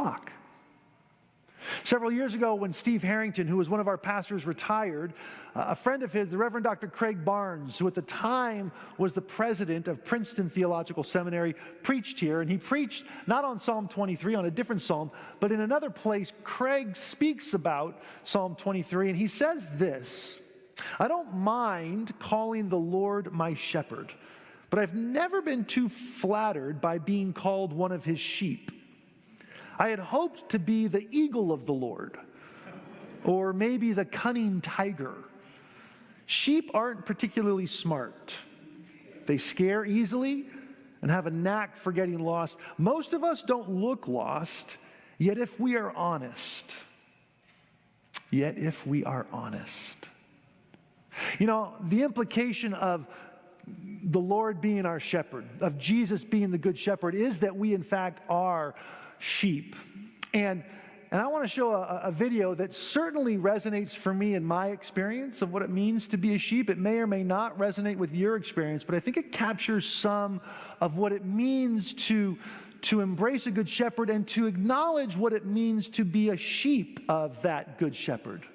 flock. Several years ago, when Steve Harrington, who was one of our pastors, retired, a friend of his, the Reverend Dr. Craig Barnes, who at the time was the president of Princeton Theological Seminary, preached here. And he preached not on Psalm 23, on a different psalm, but in another place, Craig speaks about Psalm 23, and he says this: "I don't mind calling the Lord my shepherd, but I've never been too flattered by being called one of his sheep. I had hoped to be the eagle of the Lord, or maybe the cunning tiger. Sheep aren't particularly smart. They scare easily and have a knack for getting lost. Most of us don't look lost, yet if we are honest, You know, the implication of the Lord being our shepherd, of Jesus being the good shepherd, is that we in fact are sheep. And I want to show a video that certainly resonates for me in my experience of what it means to be a sheep. It may or may not resonate with your experience, but I think it captures some of what it means to embrace a good shepherd and to acknowledge what it means to be a sheep of that good shepherd.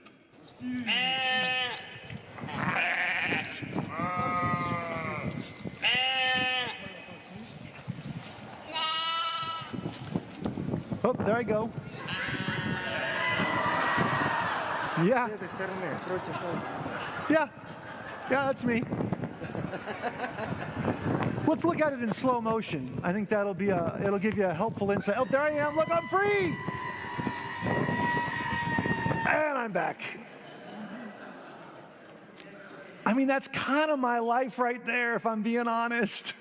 Oh, there I go. Yeah. Yeah, that's me. Let's look at it in slow motion. I think it'll give you a helpful insight. Oh, there I am. Look, I'm free. And I'm back. I mean, that's kind of my life right there, if I'm being honest.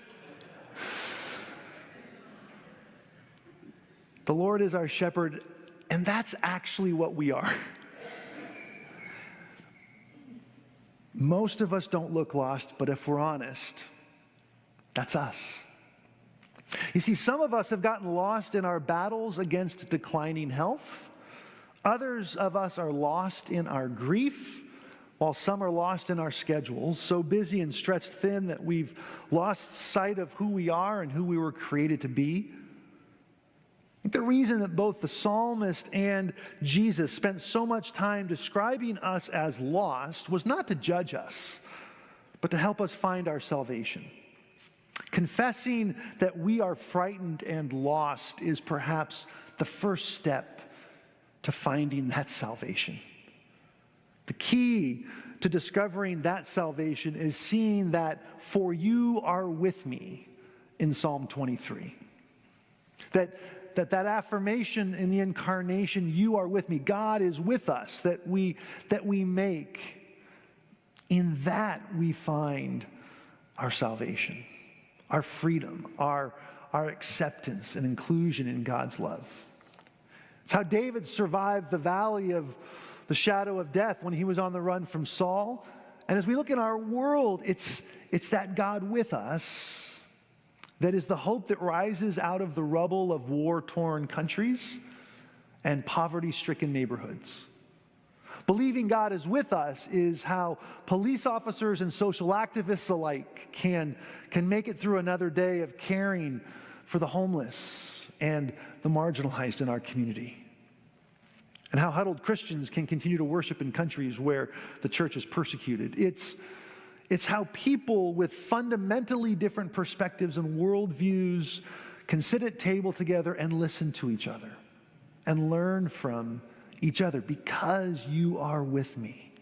The Lord is our shepherd, and that's actually what we are. Most of us don't look lost, but if we're honest, that's us. You see, some of us have gotten lost in our battles against declining health. Others of us are lost in our grief, while some are lost in our schedules, so busy and stretched thin that we've lost sight of who we are and who we were created to be. I think the reason that both the psalmist and Jesus spent so much time describing us as lost was not to judge us, but to help us find our salvation. Confessing that we are frightened and lost is perhaps the first step to finding that salvation. The key to discovering that salvation is seeing that "for you are with me" in Psalm 23. That affirmation in the incarnation, "you are with me," God is with us, that we make, in that we find our salvation, our freedom, our acceptance and inclusion in God's love. It's how David survived the valley of the shadow of death when he was on the run from Saul. And as we look in our world, it's that God with us that is the hope that rises out of the rubble of war-torn countries and poverty-stricken neighborhoods. Believing God is with us is how police officers and social activists alike can make it through another day of caring for the homeless and the marginalized in our community. And how huddled Christians can continue to worship in countries where the church is persecuted. It's how people with fundamentally different perspectives and worldviews can sit at table together and listen to each other and learn from each other, because you are with me.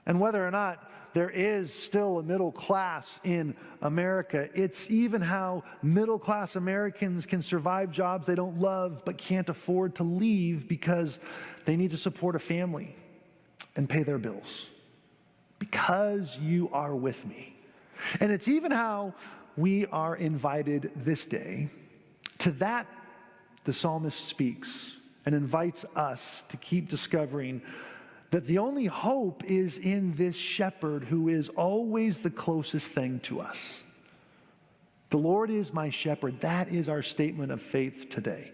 And whether or not there is still a middle class in America, it's even how middle class Americans can survive jobs they don't love but can't afford to leave because they need to support a family and pay their bills. Because you are with me. And it's even how we are invited this day. To that, the psalmist speaks and invites us to keep discovering that the only hope is in this shepherd who is always the closest thing to us. The Lord is my shepherd. That is our statement of faith today.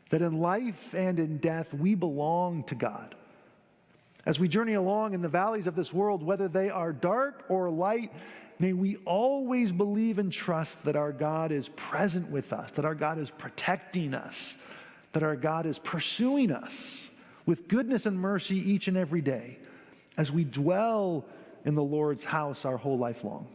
That in life and in death, we belong to God. As we journey along in the valleys of this world, whether they are dark or light, may we always believe and trust that our God is present with us, that our God is protecting us, that our God is pursuing us with goodness and mercy each and every day as we dwell in the Lord's house our whole life long.